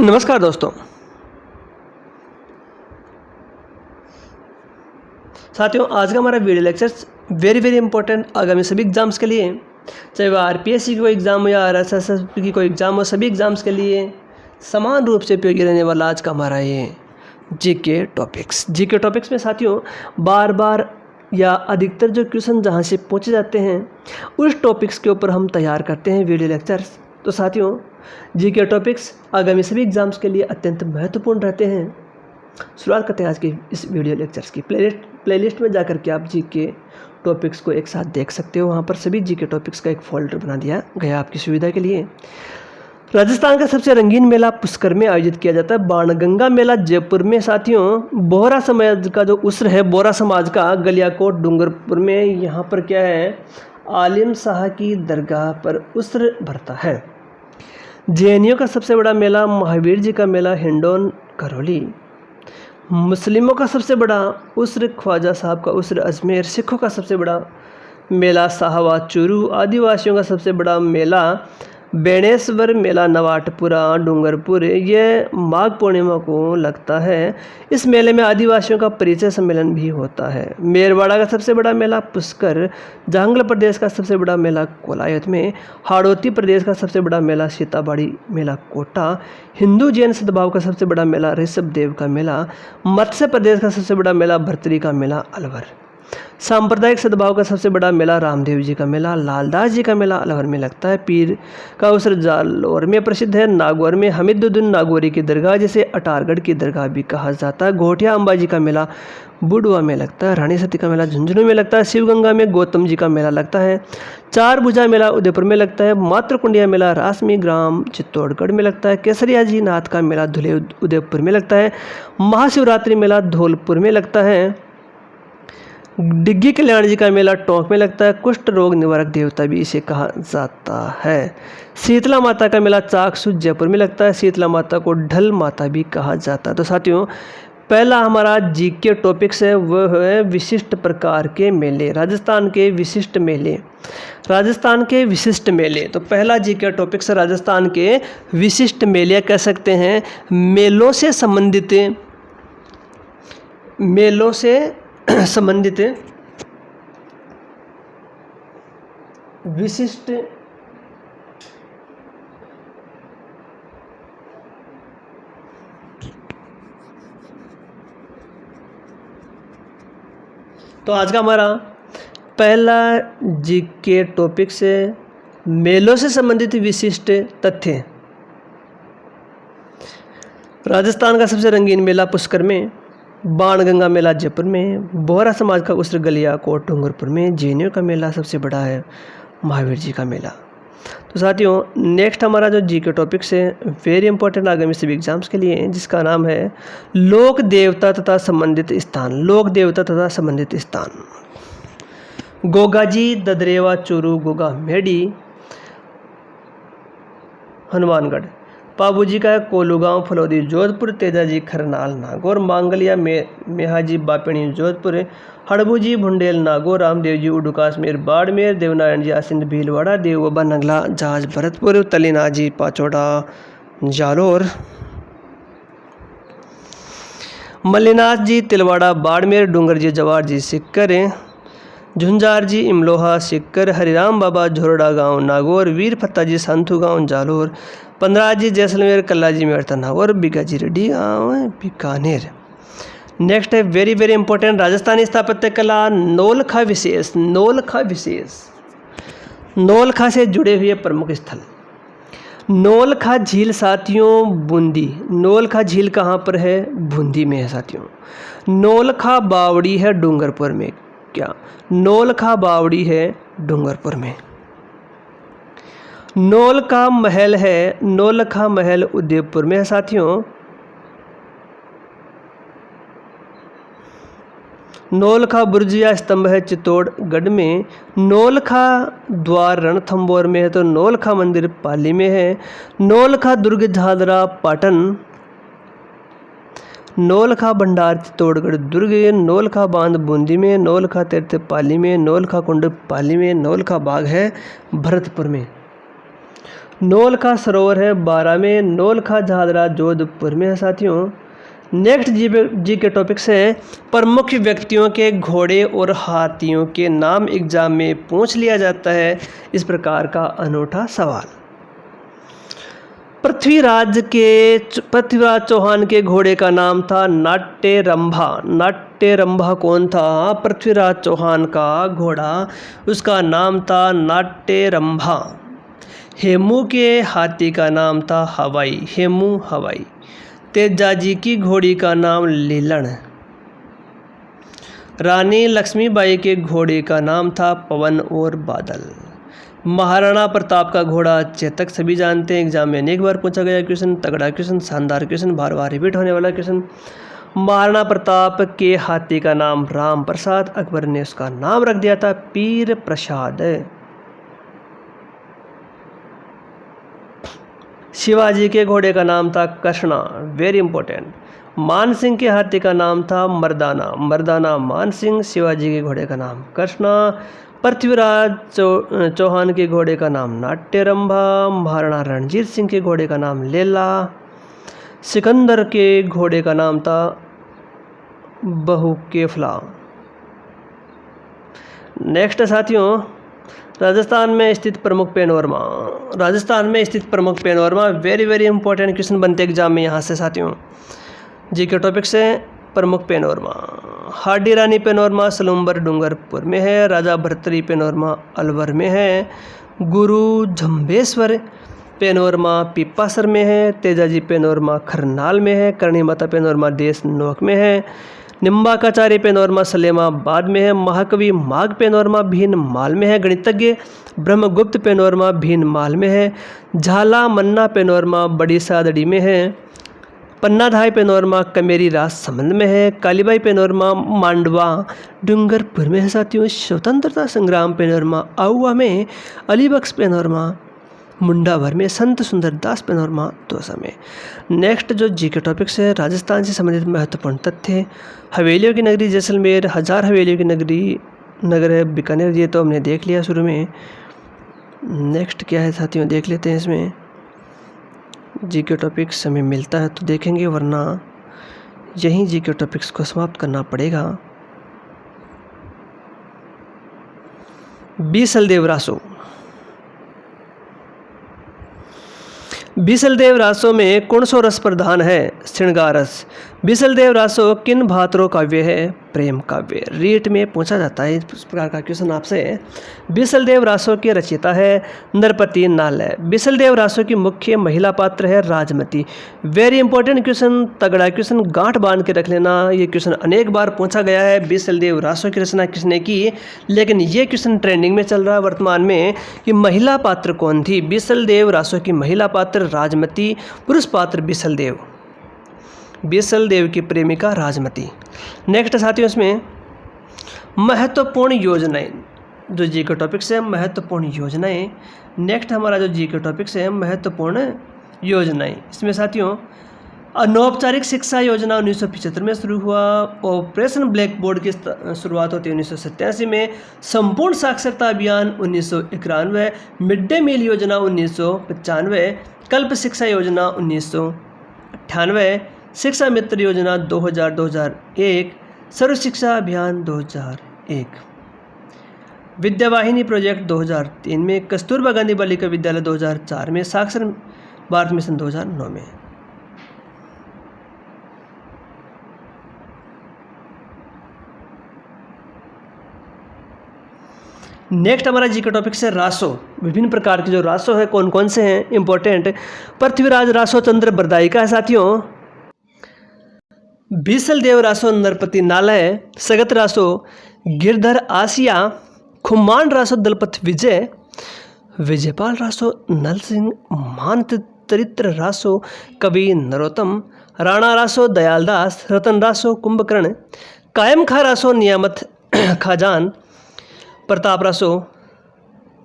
नमस्कार दोस्तों। साथियों, आज का हमारा वीडियो लेक्चर्स वेरी इंपॉर्टेंट आगामी सभी एग्ज़ाम्स के लिए, चाहे वह आरपीएससी की कोई एग्ज़ाम हो या आरएसएस की कोई एग्ज़ाम हो, सभी एग्ज़ाम्स के लिए समान रूप से उपयोगी रहने वाला आज का हमारा ये जीके टॉपिक्स में साथियों बार या अधिकतर जो क्वेश्चन जहाँ से पूछे जाते हैं उस टॉपिक्स के ऊपर हम तैयार करते हैं वीडियो लेक्चर्स। तो साथियों, जीके टॉपिक्स आगामी सभी एग्ज़ाम्स के लिए अत्यंत महत्वपूर्ण रहते हैं। शुरुआत करते हैं आज के इस वीडियो लेक्चर्स की। प्लेलिस्ट में जाकर के आप जीके टॉपिक्स को एक साथ देख सकते हो। वहाँ पर सभी जीके टॉपिक्स का एक फोल्डर बना दिया गया आपकी सुविधा के लिए। राजस्थान का सबसे रंगीन मेला पुष्कर में आयोजित किया जाता है। बाणगंगा मेला जयपुर में साथियों बोहरा समाज का जो उसर है, बोहरा समाज का गलियाकोट डूंगरपुर में, यहाँ पर क्या है, आलिम शाह की दरगाह पर उसर भरता है। जैनियों का सबसे बड़ा मेला महावीर जी का मेला हिंडौन करौली। मुस्लिमों का सबसे बड़ा उसर ख्वाजा साहब का उसर अजमेर। सिखों का सबसे बड़ा मेला साहवा चूरू। आदिवासियों का सबसे बड़ा मेला बेणेश्वर मेला नवाटपुरा डूंगरपुर। ये माघ पूर्णिमा को लगता है। इस मेले में आदिवासियों का परिचय सम्मेलन भी होता है। मेरवाड़ा का सबसे बड़ा मेला पुष्कर। जांगल प्रदेश का सबसे बड़ा मेला कोलायत में। हाड़ौती प्रदेश का सबसे बड़ा मेला सीताबाड़ी मेला कोटा। हिंदू जैन सद्भाव का सबसे बड़ा मेला ऋषभ देव का मेला। मत्स्य प्रदेश का सबसे बड़ा मेला भर्तरी का मेला अलवर। सांप्रदायिक सद्भाव का सबसे बड़ा मेला रामदेव जी का मेला। लालदास जी का मेला अलवर में लगता है। पीर का उसर जालौर में प्रसिद्ध है। नागौर में हमीदुद्दीन नागौरी की दरगाह, जिसे अटारगढ़ की दरगाह भी कहा जाता है। घोटिया अंबाजी का मेला बुडवा में लगता है। रानी सती का मेला झुंझुनू में लगता है। शिवगंगा में गौतम जी का मेला लगता है। चार भुजा मेला उदयपुर में लगता है। मातृकुंडिया मेला रासमी ग्राम चित्तौड़गढ़ में लगता है। केसरिया जी नाथ का मेला धुले उदयपुर में लगता है। महाशिवरात्रि मेला धौलपुर में लगता है। डिग्गी कल्याण जी का मेला टोंक में लगता है। कुष्ठ रोग निवारक देवता भी इसे कहा जाता है। शीतला माता का मेला चाकसू जयपुर में लगता है। शीतला माता को ढल माता भी कहा जाता है। तो साथियों, पहला हमारा जीके टॉपिक्स है वह है विशिष्ट प्रकार के मेले, राजस्थान के विशिष्ट मेले। तो पहला जीके टॉपिक्स है राजस्थान के विशिष्ट मेले, कह सकते हैं मेलों से संबंधित विशिष्ट तो आज का हमारा पहला जीके टॉपिक से मेलों से संबंधित विशिष्ट तथ्य। राजस्थान का सबसे रंगीन मेला पुष्कर में। बाणगंगा मेला जयपुर में। बोहरा समाज का उसर गलियाकोट डूंगरपुर में। जैनियों का मेला सबसे बड़ा है महावीर जी का मेला। तो साथियों, नेक्स्ट हमारा जो जीके टॉपिक्स है वेरी इंपॉर्टेंट आगामी सभी एग्जाम्स के लिए, जिसका नाम है लोक देवता तथा संबंधित स्थान। गोगाजी ददरेवा चूरू गोगा मेडी हनुमानगढ़। पाबूजी का है कोलूगांव फलौदी जोधपुर। तेजाजी खरनाल नागौर। मांगलिया मेहाजी बापिणी जोधपुर। हड़बूजी भुंडेल नागौर। रामदेव जी उडू काश्मीर बाड़मेर। देवनारायण जी आसिंद भीलवाड़ा। देवबा नगला जहाज भरतपुर। तलीनाजी पाचोड़ा जालोर। मल्लीनाथ जी तिलवाड़ा बाड़मेर। डूंगर जी जवार जी सिक्कर। झुंझार जी इमलोहा सिक्कर। हरिराम बाबा झोरड़ा गांव नागौर। वीर फत्ता जी संथू गांव जालोर। पंद्रह जी जैसलमेर। कल्ला जी मेड़ता नागौर। बिगा जी रेड्डी गांव बीकानेर। नेक्स्ट है वेरी इंपॉर्टेंट राजस्थानी स्थापत्य कला नौलखा विशेष। नौलखा से जुड़े हुए प्रमुख स्थल। नौलखा झील साथियों बूंदी। नौलखा झील कहाँ पर है? बूंदी में है साथियों। नौलखा बावड़ी है डूंगरपुर में। क्या नौलखा बावड़ी है डूंगरपुर में। नौलखा महल उदयपुर में है साथियों। नौलखा बुर्ज या स्तंभ है चित्तौड़गढ़ में। नौलखा द्वार रणथंभौर में है। तो नौलखा मंदिर पाली में है। नौलखा दुर्ग झादरा पाटन। नौलखा भंडार चित्तौड़गढ़ दुर्ग। नौलखा बांध बूंदी में। नौलखा तीर्थ पाली में। नौलखा कुंड पाली में। नौलखा बाग है भरतपुर में। नौलखा सरोवर है 12 में, नौलखा झादरा जोधपुर में है साथियों। नेक्स्ट जी के टॉपिक से प्रमुख व्यक्तियों के घोड़े और हाथियों के नाम एग्जाम में पूछ लिया जाता है इस प्रकार का अनूठा सवाल। पृथ्वीराज चौहान के घोड़े का नाम था नाट्यरंभा। नाट्यरंभा कौन था? पृथ्वीराज चौहान का घोड़ा, उसका नाम था नाट्यरंभा। हेमू के हाथी का नाम था हवाई, हेमू हवाई। तेजाजी की घोड़ी का नाम लीलन। रानी लक्ष्मीबाई के घोड़े का नाम था पवन और बादल। महाराणा प्रताप का घोड़ा चेतक, सभी जानते हैं, एग्जाम में अनेक बार पूछा गया क्वेश्चन, तगड़ा क्वेश्चन, शानदार क्वेश्चन, बार बार रिपीट होने वाला क्वेश्चन। महाराणा प्रताप के हाथी का नाम राम प्रसाद, अकबर ने उसका नाम रख दिया था पीर प्रसाद। शिवाजी के घोड़े का नाम था कृष्णा, वेरी इंपॉर्टेंट। मान सिंह के हाथी का नाम था मर्दाना, मर्दाना मान सिंह। शिवाजी के घोड़े का नाम कृष्णा। पृथ्वीराज चौहान के घोड़े का नाम नाट्यरंभा। महाराणा रणजीत सिंह के घोड़े का नाम लेला। सिकंदर के घोड़े का नाम था बहुकेफला। नेक्स्ट साथियों, राजस्थान में स्थित प्रमुख पैनोरमा। राजस्थान में स्थित प्रमुख panorama, very very important question बनते एग्जाम में यहाँ से साथियों। जी के टॉपिक से प्रमुख पैनोरमा। हाडी रानी पैनोरमा सलूम्बर डूंगरपुर में है। राजा भर्तरी पैनोरमा अलवर में है। गुरु झम्बेश्वर पैनोरमा पिपासर में है। तेजाजी पैनोरमा खरनाल में है। करणी माता पैनोरमा देश नोक में है। निम्बाकाचार्य पैनोरमा सलेमाबाद में है। महाकवि माघ पैनोरमा भीनमाल में है। गणितज्ञ ब्रह्मगुप्त पैनोरमा भीनमाल में है। झाला मन्ना पैनोरमा बड़ी सादड़ी में है। पन्नाधाय पैनोरमा कमेरी राजसमंद में है। कालीबाई पैनोरमा मांडवा डूंगरपुर में है साथियों। स्वतंत्रता संग्राम पैनोरमा आउवा में। अलीबख्श पैनोरमा मुंडावर में। संत सुंदरदास पैनोरमा दौसा में। नेक्स्ट जो जी के टॉपिक्स है, राजस्थान से संबंधित महत्वपूर्ण तथ्य। हवेलियों की नगरी जैसलमेर, 1000 हवेलियों की नगर है बीकानेर, ये तो हमने देख लिया शुरू में। नेक्स्ट क्या है साथियों, देख लेते हैं। इसमें जी के टॉपिक्स हमें मिलता है तो देखेंगे, वरना यहीं जी के टॉपिक्स को समाप्त करना पड़ेगा। बीसलदेव रासो। बीसलदेव रासो में कौन सो रस प्रधान है? श्रृंगार रस। बीसलदेव रासो किन भातरों काव्य है? प्रेम काव्य। रीट में पूछा जाता है इस प्रकार का क्वेश्चन आपसे। बीसलदेव रासो के रचयिता है नरपति नालय। बीसलदेव रासो की मुख्य महिला पात्र है राजमती। वेरी इंपॉर्टेंट क्वेश्चन, तगड़ा क्वेश्चन, गांठ बांध के रख लेना। ये क्वेश्चन अनेक बार पूछा गया है, बीसलदेव रासो की रचना किसने की, लेकिन ये क्वेश्चन ट्रेंडिंग में चल रहा है वर्तमान में कि महिला पात्र कौन थी। बीसलदेव रासो की महिला पात्र राजमती, पुरुष पात्र बीसलदेव। बीसलदेव की प्रेमिका राजमती। नेक्स्ट साथियों, इसमें महत्वपूर्ण योजनाएं, जो जी के टॉपिक्स है महत्वपूर्ण योजनाएं। नेक्स्ट हमारा जो जी के टॉपिक्स है महत्वपूर्ण योजनाएं, इसमें साथियों अनौपचारिक शिक्षा योजना 1975 में शुरू हुआ। ऑपरेशन ब्लैक बोर्ड की शुरुआत होती है 1987 में। संपूर्ण साक्षरता अभियान 1991। मिड डे मील योजना 1995। कल्प शिक्षा योजना 1998। शिक्षा मित्र योजना 2000-2001। सर्व शिक्षा अभियान 2001। विद्यावाहिनी प्रोजेक्ट 2003 में। कस्तूरबा गांधी बालिका विद्यालय 2004 में। साक्षर भारत मिशन 2009 में। नेक्स्ट हमारा जी का टॉपिक है रासो। विभिन्न प्रकार के जो रासो है कौन कौन से हैं इंपॉर्टेंट। पृथ्वीराज रासो चंद्र बरदाई का है साथियों। बीसलदेव रासो नरपति नालय। सगत रासो गिरधर आसिया। खुमान रासो दलपत विजय। विजयपाल रासो नल सिंह। मानचरित्र रासो कवि नरोत्तम। राणा रासो दयालदास। रतन रासो कुंभकर्ण। कायम खा रासो नियामत खाजान। प्रताप रासो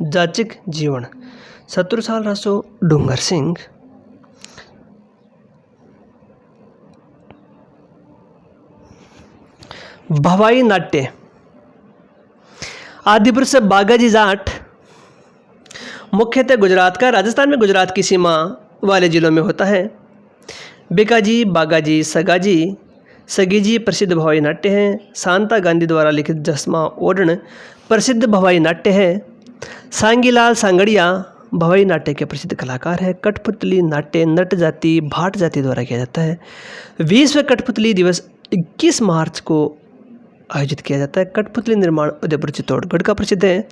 जाचिक जीवन। शत्रुसाल रासो डूंगर सिंह। भवाई नाट्य। आदिपुर से बागाजी जाट। मुख्यतः गुजरात का, राजस्थान में गुजरात की सीमा वाले ज़िलों में होता है। बेकाजी, बागाजी, सगाजी, सगीजी प्रसिद्ध भवाई नाट्य हैं। शांता गांधी द्वारा लिखित जसमा ओडण प्रसिद्ध भवाई नाट्य है। सांगीलाल सांगड़िया भवाई नाट्य के प्रसिद्ध कलाकार है। कठपुतली नाट्य नट जाति, भाट जाति द्वारा किया जाता है। विश्व कठपुतली दिवस 21 मार्च को आयोजित किया जाता है। कठपुतली निर्माण उदयपुर चित्तौड़गढ़ का प्रसिद्ध है।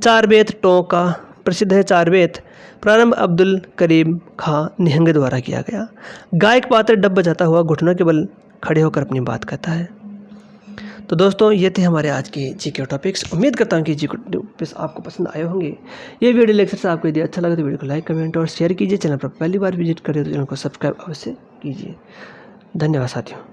चारबेत टोंका प्रसिद्ध है। चारबेत प्रारंभ अब्दुल करीम खां निहंग द्वारा किया गया। गायक पात्र डब बजाता हुआ घुटनों के बल खड़े होकर अपनी बात कहता है। तो दोस्तों ये थे हमारे आज के जीके टॉपिक्स। उम्मीद करता हूँ कि जीके टॉपिक्स आपको पसंद आए होंगे। ये वीडियो लेक्चर से आपको यदि अच्छा लगे तो वीडियो को लाइक, कमेंट और शेयर कीजिए। चैनल पर पहली बार विजिट करें तो चैनल को सब्सक्राइब अवश्य कीजिए। धन्यवाद साथियों।